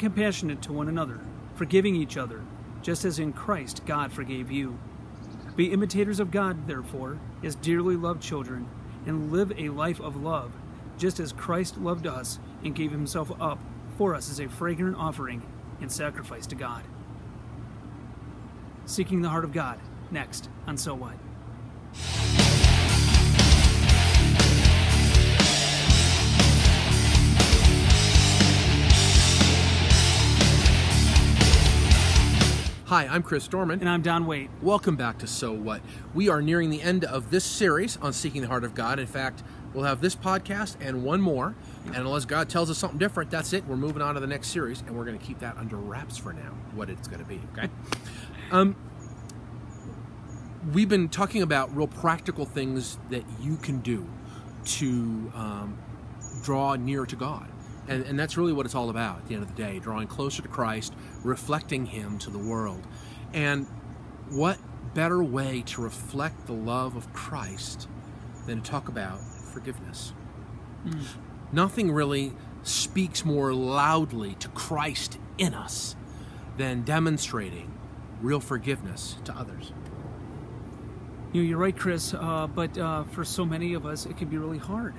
compassionate to one another, forgiving each other, just as in Christ God forgave you. Be imitators of God, therefore, as dearly loved children, and live a life of love, just as Christ loved us and gave himself up for us as a fragrant offering and sacrifice to God. Seeking the heart of God, next on So What? Hi, I'm Chris Dorman. And I'm Don Waite. Welcome back to So What? We are nearing the end of this series on Seeking the Heart of God. In fact, we'll have this podcast and one more. And unless God tells us something different, that's it. We're moving on to the next series, and we're going to keep that under wraps for now, what it's going to be, okay? We've been talking about real practical things that you can do to draw near to God. And that's really what it's all about at the end of the day, drawing closer to Christ, reflecting Him to the world. And what better way to reflect the love of Christ than to talk about forgiveness? Nothing really speaks more loudly to Christ in us than demonstrating real forgiveness to others. You're right, Chris, but for so many of us, it can be really hard.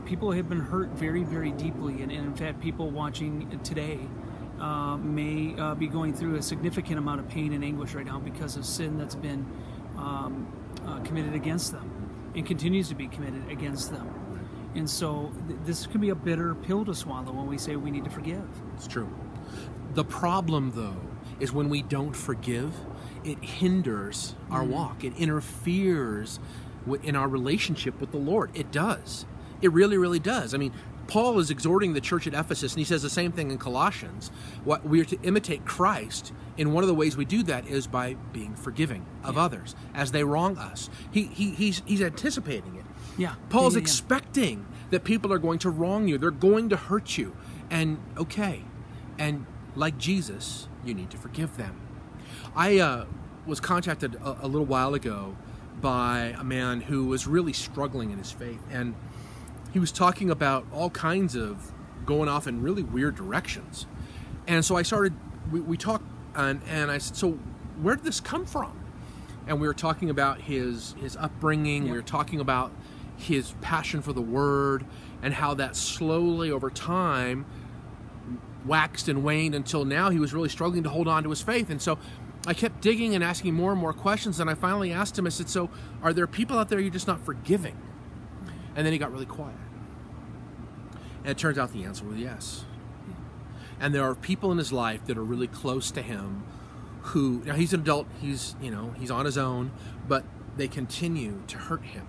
People have been hurt very, very deeply, and in fact, people watching today may be going through a significant amount of pain and anguish right now because of sin that's been committed against them and continues to be committed against them. And so this can be a bitter pill to swallow when we say we need to forgive. It's true. The problem, though, is when we don't forgive, it hinders our walk. It interferes in our relationship with the Lord. It does. It really, really does. I mean, Paul is exhorting the church at Ephesus, and he says the same thing in Colossians. What we are to imitate Christ, and one of the ways we do that is by being forgiving of others as they wrong us. He's anticipating it. Yeah. Paul's expecting that people are going to wrong you. They're going to hurt you. And okay. And like Jesus, you need to forgive them. I was contacted a little while ago by a man who was really struggling in his faith, and he was talking about all kinds of going off in really weird directions. And so I started, we talked, and I said, so where did this come from? And we were talking about his upbringing. We were talking about his passion for the Word and how that slowly over time waxed and waned until now he was really struggling to hold on to his faith. And so I kept digging and asking more and more questions, and I finally asked him, I said, so are there people out there you're just not forgiving? And then he got really quiet. And it turns out the answer was yes. And there are people in his life that are really close to him who, now he's an adult, he's on his own, but they continue to hurt him.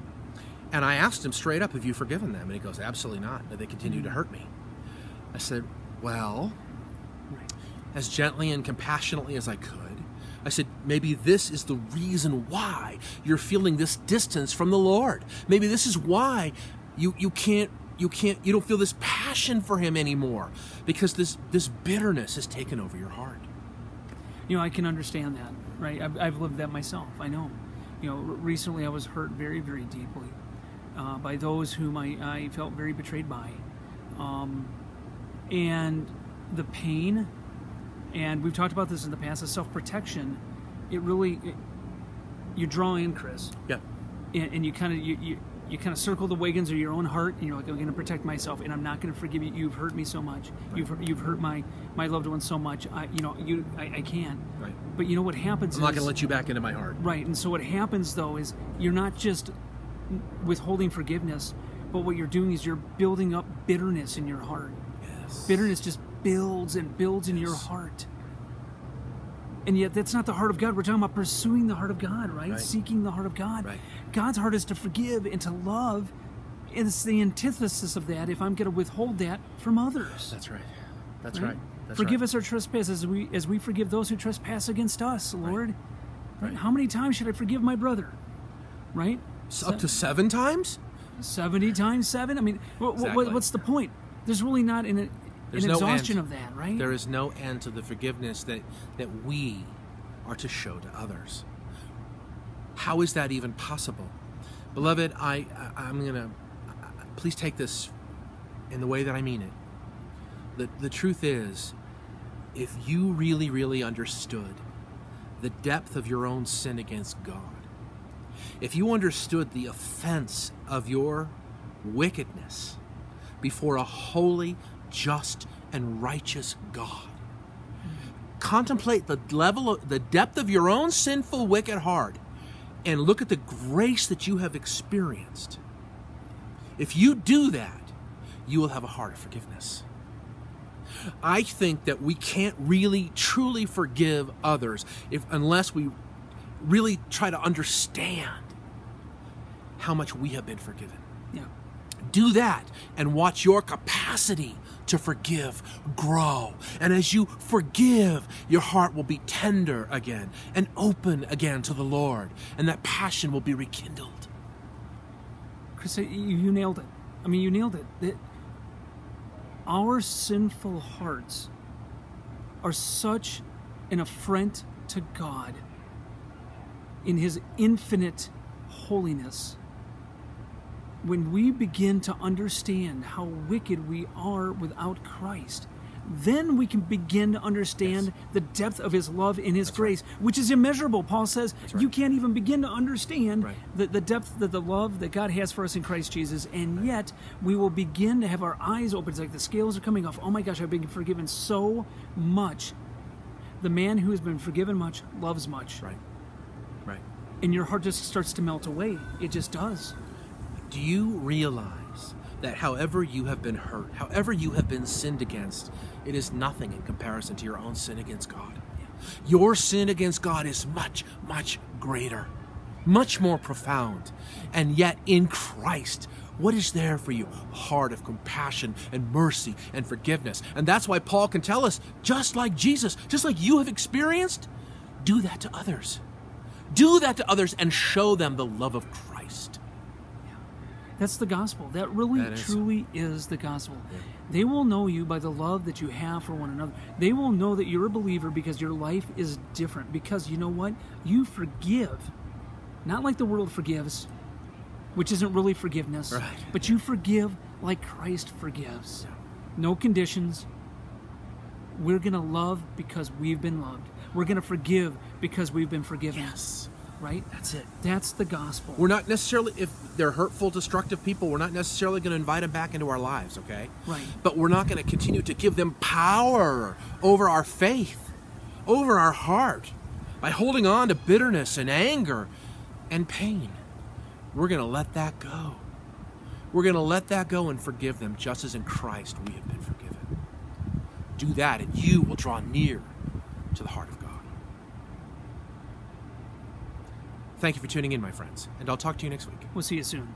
And I asked him straight up, have you forgiven them? And he goes, absolutely not. But they continue to hurt me. I said, well, as gently and compassionately as I could, I said, maybe this is the reason why you're feeling this distance from the Lord. Maybe this is why you don't feel this passion for Him anymore, because this bitterness has taken over your heart. I can understand that, right? I've lived that myself. I know. Recently I was hurt very, very deeply by those whom I felt very betrayed by, and the pain. And we've talked about this in the past, the self-protection, you draw in, Chris. Yeah. And you kind of circle the wagons of your own heart, and you're like, I'm going to protect myself, and I'm not going to forgive you. You've hurt me so much. Right. You've hurt my loved ones so much. I can't. Right. But you know what happens I'm not going to let you back into my heart. Right. And so what happens, though, is you're not just withholding forgiveness, but what you're doing is you're building up bitterness in your heart. Yes. Bitterness just builds and builds in your heart. And yet that's not the heart of God. We're talking about pursuing the heart of God, right? Seeking the heart of God. Right. God's heart is to forgive and to love. And it's the antithesis of that if I'm going to withhold that from others. That's right. That's right. Forgive us our trespasses as we forgive those who trespass against us, Lord. Right. How many times should I forgive my brother? Right? Up to 7 times? 70 times 7? I mean, what's the point? There's really not an exhaustion of that, right? There is no end to the forgiveness that we are to show to others. How is that even possible? Beloved, I'm going to, please take this in the way that I mean it. The truth is if you really, really understood the depth of your own sin against God, if you understood the offense of your wickedness before a holy, just, and righteous God, contemplate the the depth of your own sinful, wicked heart, and look at the grace that you have experienced. If you do that, you will have a heart of forgiveness. I think that we can't really, truly forgive others unless we really try to understand how much we have been forgiven. Yeah. Do that and watch your capacity to forgive grow. And as you forgive, your heart will be tender again and open again to the Lord, and that passion will be rekindled. Chris, you nailed it. I mean, you nailed it. Our sinful hearts are such an affront to God in His infinite holiness. When we begin to understand how wicked we are without Christ, then we can begin to understand the depth of His love and His grace, which is immeasurable. Paul says you can't even begin to understand the depth, the love that God has for us in Christ Jesus, and yet we will begin to have our eyes open. It's like the scales are coming off. Oh my gosh, I've been forgiven so much. The man who has been forgiven much loves much. Right. And your heart just starts to melt away. It just does. Do you realize that however you have been hurt, however you have been sinned against, it is nothing in comparison to your own sin against God? Your sin against God is much, much greater, much more profound. And yet in Christ, what is there for you? A heart of compassion and mercy and forgiveness. And that's why Paul can tell us, just like Jesus, just like you have experienced, do that to others. Do that to others and show them the love of Christ. That's the gospel. That really, truly is the gospel. Yeah. They will know you by the love that you have for one another. They will know that you're a believer because your life is different. Because you know what? You forgive. Not like the world forgives, which isn't really forgiveness. Right. But you forgive like Christ forgives. No conditions. We're going to love because we've been loved. We're going to forgive because we've been forgiven. Yes. Right? That's it. That's the gospel. We're not necessarily, if they're hurtful, destructive people, we're not necessarily going to invite them back into our lives, okay? Right. But we're not going to continue to give them power over our faith, over our heart, by holding on to bitterness and anger and pain. We're going to let that go. We're going to let that go and forgive them just as in Christ we have been forgiven. Do that and you will draw near to the heart of God. Thank you for tuning in, my friends, and I'll talk to you next week. We'll see you soon.